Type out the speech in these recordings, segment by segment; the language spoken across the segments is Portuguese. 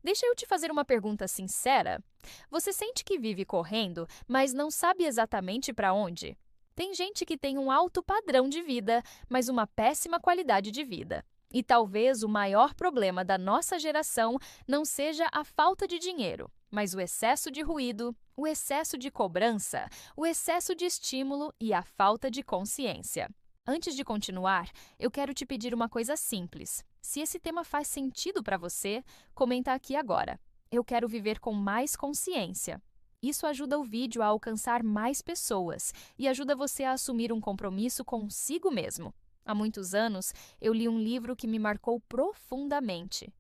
Deixa eu te fazer uma pergunta sincera. Você sente que vive correndo, mas não sabe exatamente para onde? Tem gente que tem um alto padrão de vida, mas uma péssima qualidade de vida. E talvez o maior problema da nossa geração não seja a falta de dinheiro, mas o excesso de ruído, o excesso de cobrança, o excesso de estímulo e a falta de consciência. Antes de continuar, eu quero te pedir uma coisa simples. Se esse tema faz sentido para você, comenta aqui agora. Eu quero viver com mais consciência. Isso ajuda o vídeo a alcançar mais pessoas e ajuda você a assumir um compromisso consigo mesmo. Há muitos anos, eu li um livro que me marcou profundamente.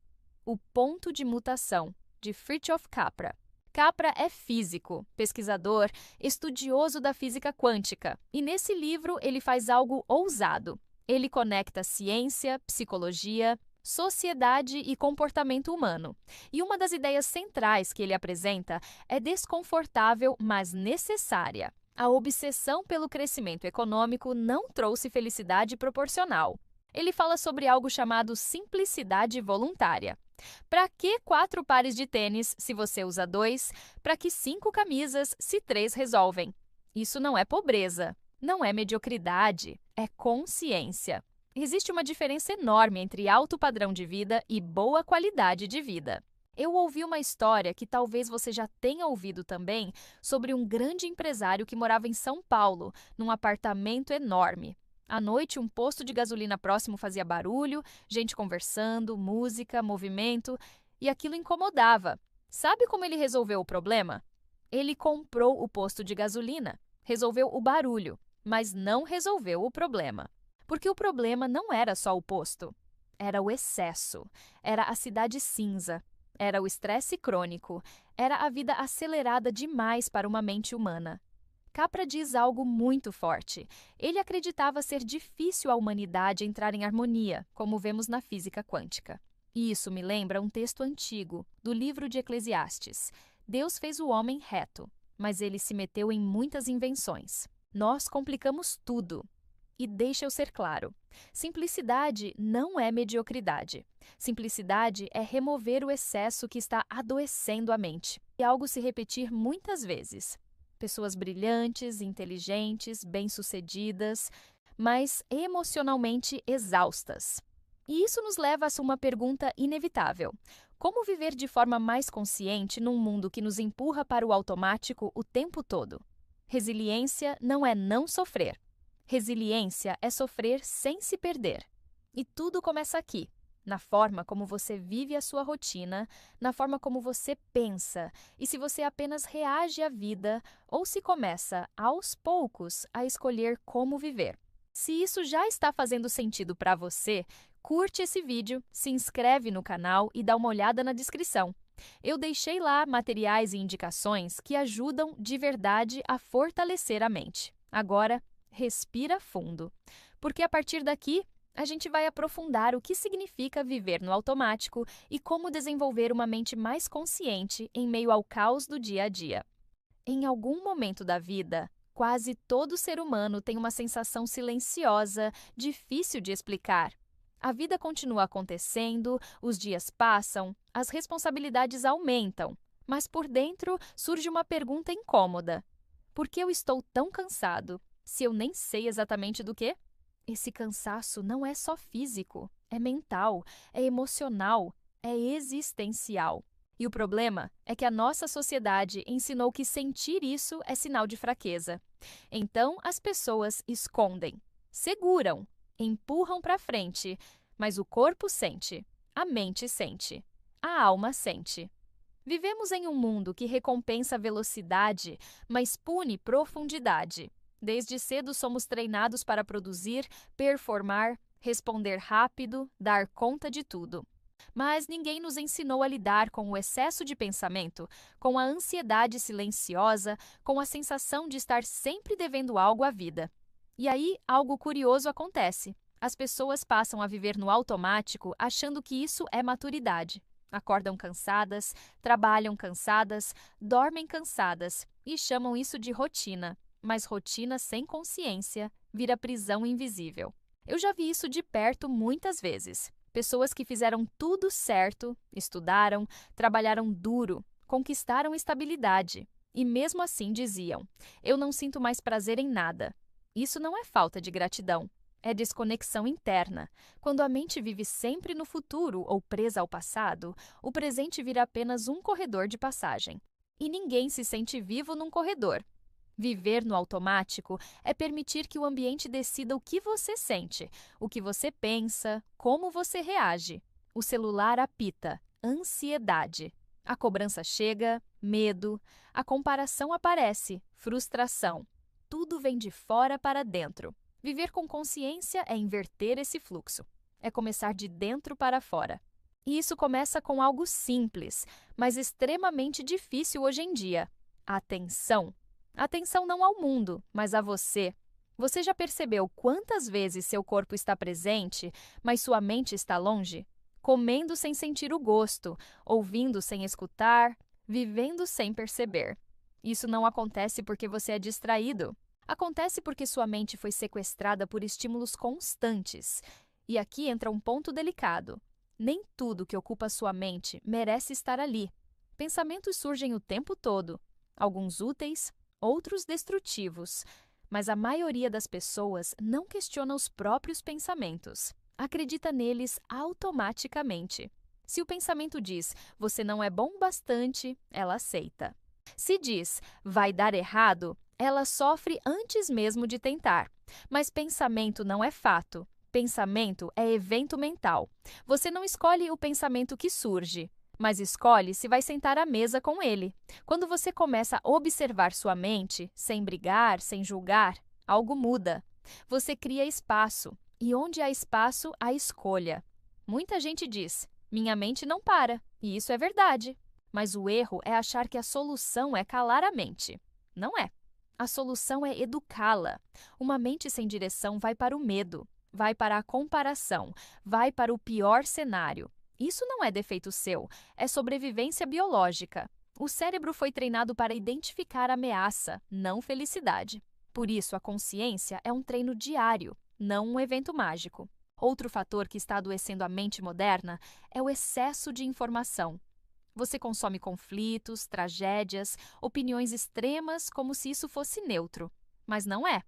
O Ponto de Mutação, de Fritjof Capra. Capra é físico, pesquisador, estudioso da física quântica, e nesse livro ele faz algo ousado. Ele conecta ciência, psicologia, sociedade e comportamento humano. E uma das ideias centrais que ele apresenta é desconfortável, mas necessária. A obsessão pelo crescimento econômico não trouxe felicidade proporcional. Ele fala sobre algo chamado simplicidade voluntária. Para que 4 pares de tênis se você usa 2? Para que 5 camisas se 3 resolvem? Isso não é pobreza, não é mediocridade, é consciência. Existe uma diferença enorme entre alto padrão de vida e boa qualidade de vida. Eu ouvi uma história que talvez você já tenha ouvido também sobre um grande empresário que morava em São Paulo, num apartamento enorme. À noite, um posto de gasolina próximo fazia barulho, gente conversando, música, movimento, e aquilo incomodava. Sabe como ele resolveu o problema? Ele comprou o posto de gasolina, resolveu o barulho, mas não resolveu o problema. Porque o problema não era só o posto, era o excesso, era a cidade cinza, era o estresse crônico, era a vida acelerada demais para uma mente humana. Capra diz algo muito forte. Ele acreditava ser difícil a humanidade entrar em harmonia, como vemos na física quântica. E isso me lembra um texto antigo, do livro de Eclesiastes. Deus fez o homem reto, mas ele se meteu em muitas invenções. Nós complicamos tudo. E deixa eu ser claro, simplicidade não é mediocridade. Simplicidade é remover o excesso que está adoecendo a mente. E algo se repetir muitas vezes. Pessoas brilhantes, inteligentes, bem-sucedidas, mas emocionalmente exaustas. E isso nos leva a uma pergunta inevitável: como viver de forma mais consciente num mundo que nos empurra para o automático o tempo todo? Resiliência não é não sofrer. Resiliência é sofrer sem se perder. E tudo começa aqui, na forma como você vive a sua rotina, na forma como você pensa, e se você apenas reage à vida ou se começa, aos poucos, a escolher como viver. Se isso já está fazendo sentido para você, curte esse vídeo, se inscreve no canal e dá uma olhada na descrição. Eu deixei lá materiais e indicações que ajudam de verdade a fortalecer a mente. Agora, respira fundo, porque a partir daqui a gente vai aprofundar o que significa viver no automático e como desenvolver uma mente mais consciente em meio ao caos do dia a dia. Em algum momento da vida, quase todo ser humano tem uma sensação silenciosa, difícil de explicar. A vida continua acontecendo, os dias passam, as responsabilidades aumentam, mas por dentro surge uma pergunta incômoda: por que eu estou tão cansado, se eu nem sei exatamente do quê? Esse cansaço não é só físico, é mental, é emocional, é existencial. E o problema é que a nossa sociedade ensinou que sentir isso é sinal de fraqueza. Então, as pessoas escondem, seguram, empurram para frente, mas o corpo sente, a mente sente, a alma sente. Vivemos em um mundo que recompensa velocidade, mas pune profundidade. Desde cedo somos treinados para produzir, performar, responder rápido, dar conta de tudo. Mas ninguém nos ensinou a lidar com o excesso de pensamento, com a ansiedade silenciosa, com a sensação de estar sempre devendo algo à vida. E aí, algo curioso acontece. As pessoas passam a viver no automático achando que isso é maturidade. Acordam cansadas, trabalham cansadas, dormem cansadas e chamam isso de rotina. Mas rotina sem consciência vira prisão invisível. Eu já vi isso de perto muitas vezes. Pessoas que fizeram tudo certo, estudaram, trabalharam duro, conquistaram estabilidade. E mesmo assim diziam: eu não sinto mais prazer em nada. Isso não é falta de gratidão, é desconexão interna. Quando a mente vive sempre no futuro ou presa ao passado, o presente vira apenas um corredor de passagem. E ninguém se sente vivo num corredor. Viver no automático é permitir que o ambiente decida o que você sente, o que você pensa, como você reage. O celular apita, ansiedade. A cobrança chega, medo. A comparação aparece, frustração. Tudo vem de fora para dentro. Viver com consciência é inverter esse fluxo. É começar de dentro para fora. E isso começa com algo simples, mas extremamente difícil hoje em dia: atenção. Atenção não ao mundo, mas a você. Você já percebeu quantas vezes seu corpo está presente, mas sua mente está longe? Comendo sem sentir o gosto, ouvindo sem escutar, vivendo sem perceber. Isso não acontece porque você é distraído. Acontece porque sua mente foi sequestrada por estímulos constantes. E aqui entra um ponto delicado. Nem tudo que ocupa sua mente merece estar ali. Pensamentos surgem o tempo todo, alguns úteis, outros destrutivos, mas a maioria das pessoas não questiona os próprios pensamentos. Acredita neles automaticamente. Se o pensamento diz, você não é bom bastante, ela aceita. Se diz, vai dar errado, ela sofre antes mesmo de tentar. Mas pensamento não é fato. Pensamento é evento mental. Você não escolhe o pensamento que surge, mas escolhe se vai sentar à mesa com ele. Quando você começa a observar sua mente, sem brigar, sem julgar, algo muda. Você cria espaço, e onde há espaço, há escolha. Muita gente diz, minha mente não para, e isso é verdade. Mas o erro é achar que a solução é calar a mente. Não é. A solução é educá-la. Uma mente sem direção vai para o medo, vai para a comparação, vai para o pior cenário. Isso não é defeito seu, é sobrevivência biológica. O cérebro foi treinado para identificar ameaça, não felicidade. Por isso, a consciência é um treino diário, não um evento mágico. Outro fator que está adoecendo a mente moderna é o excesso de informação. Você consome conflitos, tragédias, opiniões extremas como se isso fosse neutro. Mas não é.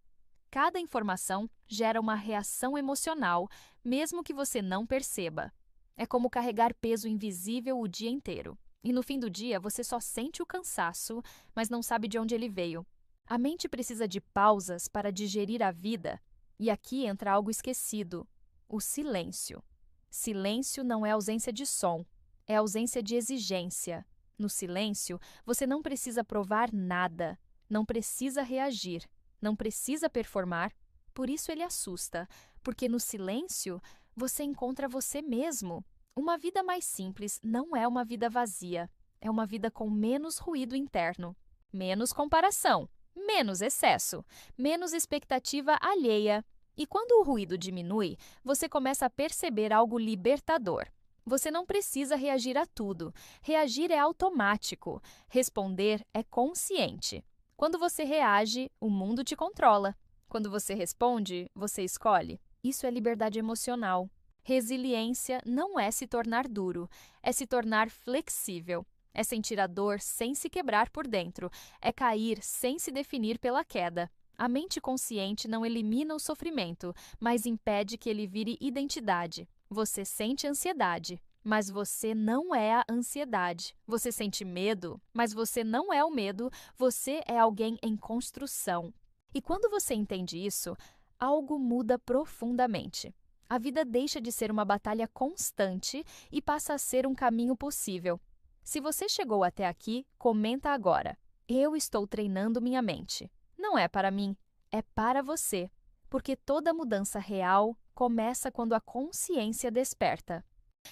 Cada informação gera uma reação emocional, mesmo que você não perceba. É como carregar peso invisível o dia inteiro. E no fim do dia, você só sente o cansaço, mas não sabe de onde ele veio. A mente precisa de pausas para digerir a vida. E aqui entra algo esquecido: o silêncio. Silêncio não é ausência de som, é ausência de exigência. No silêncio, você não precisa provar nada, não precisa reagir, não precisa performar. Por isso ele assusta, porque no silêncio você encontra você mesmo. Uma vida mais simples não é uma vida vazia, é uma vida com menos ruído interno, menos comparação, menos excesso, menos expectativa alheia. E quando o ruído diminui, você começa a perceber algo libertador. Você não precisa reagir a tudo. Reagir é automático. Responder é consciente. Quando você reage, o mundo te controla. Quando você responde, você escolhe. Isso é liberdade emocional. Resiliência não é se tornar duro, é se tornar flexível. É sentir a dor sem se quebrar por dentro. É cair sem se definir pela queda. A mente consciente não elimina o sofrimento, mas impede que ele vire identidade. Você sente ansiedade, mas você não é a ansiedade. Você sente medo, mas você não é o medo, você é alguém em construção. E quando você entende isso, algo muda profundamente. A vida deixa de ser uma batalha constante e passa a ser um caminho possível. Se você chegou até aqui, comenta agora: eu estou treinando minha mente. Não é para mim, é para você. Porque toda mudança real começa quando a consciência desperta.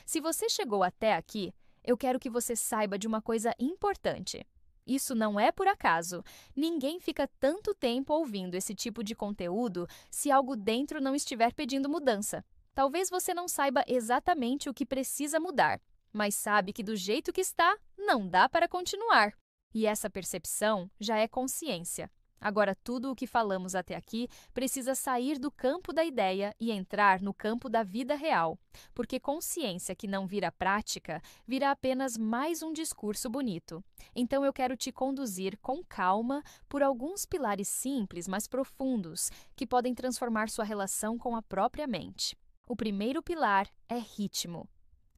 Se você chegou até aqui, eu quero que você saiba de uma coisa importante. Isso não é por acaso. Ninguém fica tanto tempo ouvindo esse tipo de conteúdo se algo dentro não estiver pedindo mudança. Talvez você não saiba exatamente o que precisa mudar, mas sabe que do jeito que está, não dá para continuar. E essa percepção já é consciência. Agora, tudo o que falamos até aqui precisa sair do campo da ideia e entrar no campo da vida real, porque consciência que não vira prática vira apenas mais um discurso bonito. Então, eu quero te conduzir com calma por alguns pilares simples, mas profundos, que podem transformar sua relação com a própria mente. O primeiro pilar é ritmo.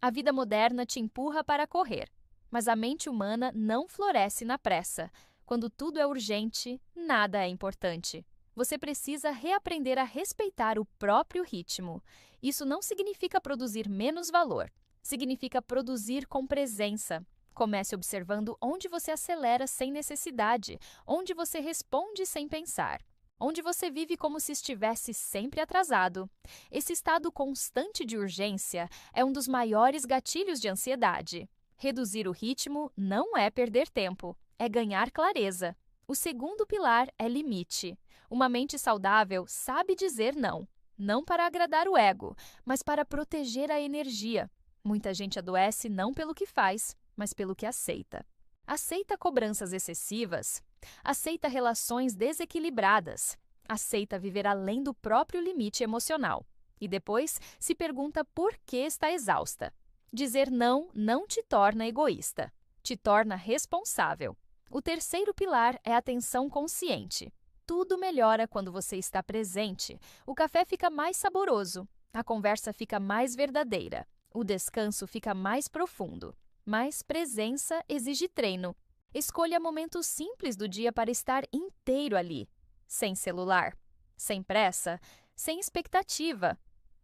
A vida moderna te empurra para correr, mas a mente humana não floresce na pressa. Quando tudo é urgente, nada é importante. Você precisa reaprender a respeitar o próprio ritmo. Isso não significa produzir menos valor, significa produzir com presença. Comece observando onde você acelera sem necessidade, onde você responde sem pensar, onde você vive como se estivesse sempre atrasado. Esse estado constante de urgência é um dos maiores gatilhos de ansiedade. Reduzir o ritmo não é perder tempo, é ganhar clareza. O segundo pilar é limite. Uma mente saudável sabe dizer não. Não para agradar o ego, mas para proteger a energia. Muita gente adoece não pelo que faz, mas pelo que aceita. Aceita cobranças excessivas. Aceita relações desequilibradas. Aceita viver além do próprio limite emocional. E depois se pergunta por que está exausta. Dizer não não te torna egoísta, te torna responsável. O terceiro pilar é a atenção consciente. Tudo melhora quando você está presente. O café fica mais saboroso, a conversa fica mais verdadeira, o descanso fica mais profundo. Mas presença exige treino. Escolha momentos simples do dia para estar inteiro ali, sem celular, sem pressa, sem expectativa.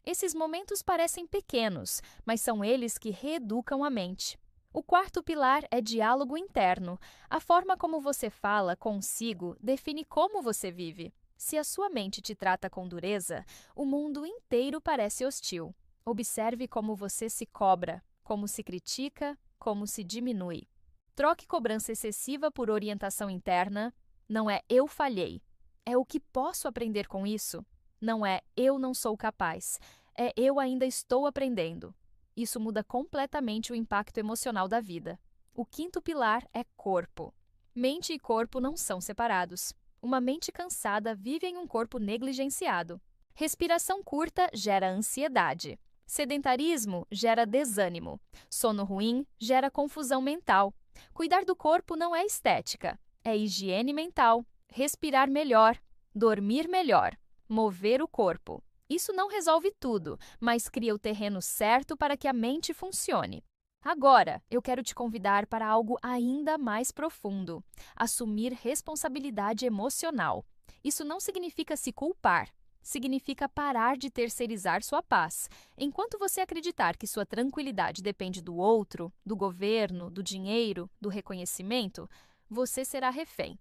Esses momentos parecem pequenos, mas são eles que reeducam a mente. O quarto pilar é diálogo interno. A forma como você fala consigo define como você vive. Se a sua mente te trata com dureza, o mundo inteiro parece hostil. Observe como você se cobra, como se critica, como se diminui. Troque cobrança excessiva por orientação interna. Não é eu falhei. É o que posso aprender com isso. Não é eu não sou capaz. É eu ainda estou aprendendo. Isso muda completamente o impacto emocional da vida. O quinto pilar é corpo. Mente e corpo não são separados. Uma mente cansada vive em um corpo negligenciado. Respiração curta gera ansiedade. Sedentarismo gera desânimo. Sono ruim gera confusão mental. Cuidar do corpo não é estética, é higiene mental. Respirar melhor, dormir melhor, mover o corpo. Isso não resolve tudo, mas cria o terreno certo para que a mente funcione. Agora, eu quero te convidar para algo ainda mais profundo: assumir responsabilidade emocional. Isso não significa se culpar, significa parar de terceirizar sua paz. Enquanto você acreditar que sua tranquilidade depende do outro, do governo, do dinheiro, do reconhecimento, você será refém.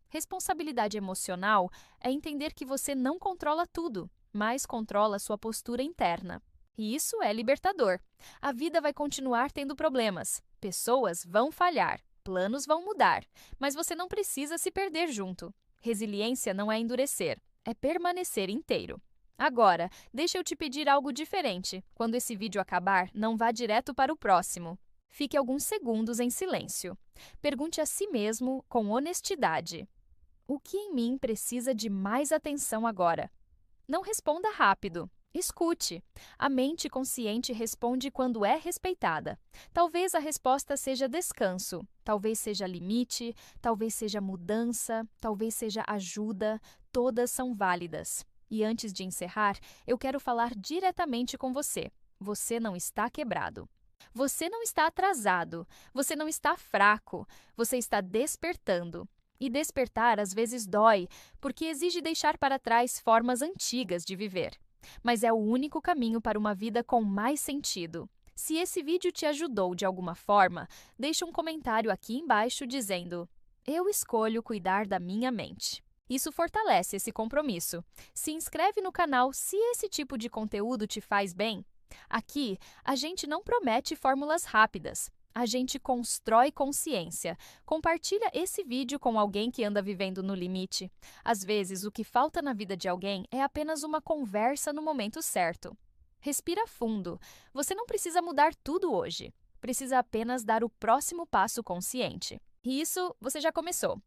Responsabilidade emocional é entender que você não controla tudo, mas controla sua postura interna. E isso é libertador. A vida vai continuar tendo problemas, pessoas vão falhar, planos vão mudar, mas você não precisa se perder junto. Resiliência não é endurecer, é permanecer inteiro. Agora, deixa eu te pedir algo diferente. Quando esse vídeo acabar, não vá direto para o próximo. Fique alguns segundos em silêncio. Pergunte a si mesmo com honestidade: o que em mim precisa de mais atenção agora? Não responda rápido. Escute. A mente consciente responde quando é respeitada. Talvez a resposta seja descanso, talvez seja limite, talvez seja mudança, talvez seja ajuda. Todas são válidas. E antes de encerrar, eu quero falar diretamente com você. Você não está quebrado. Você não está atrasado. Você não está fraco. Você está despertando. E despertar às vezes dói, porque exige deixar para trás formas antigas de viver. Mas é o único caminho para uma vida com mais sentido. Se esse vídeo te ajudou de alguma forma, deixe um comentário aqui embaixo dizendo: eu escolho cuidar da minha mente. Isso fortalece esse compromisso. Se inscreve no canal se esse tipo de conteúdo te faz bem. Aqui, a gente não promete fórmulas rápidas. A gente constrói consciência. Compartilha esse vídeo com alguém que anda vivendo no limite. Às vezes, o que falta na vida de alguém é apenas uma conversa no momento certo. Respira fundo. Você não precisa mudar tudo hoje. Precisa apenas dar o próximo passo consciente. E isso você já começou.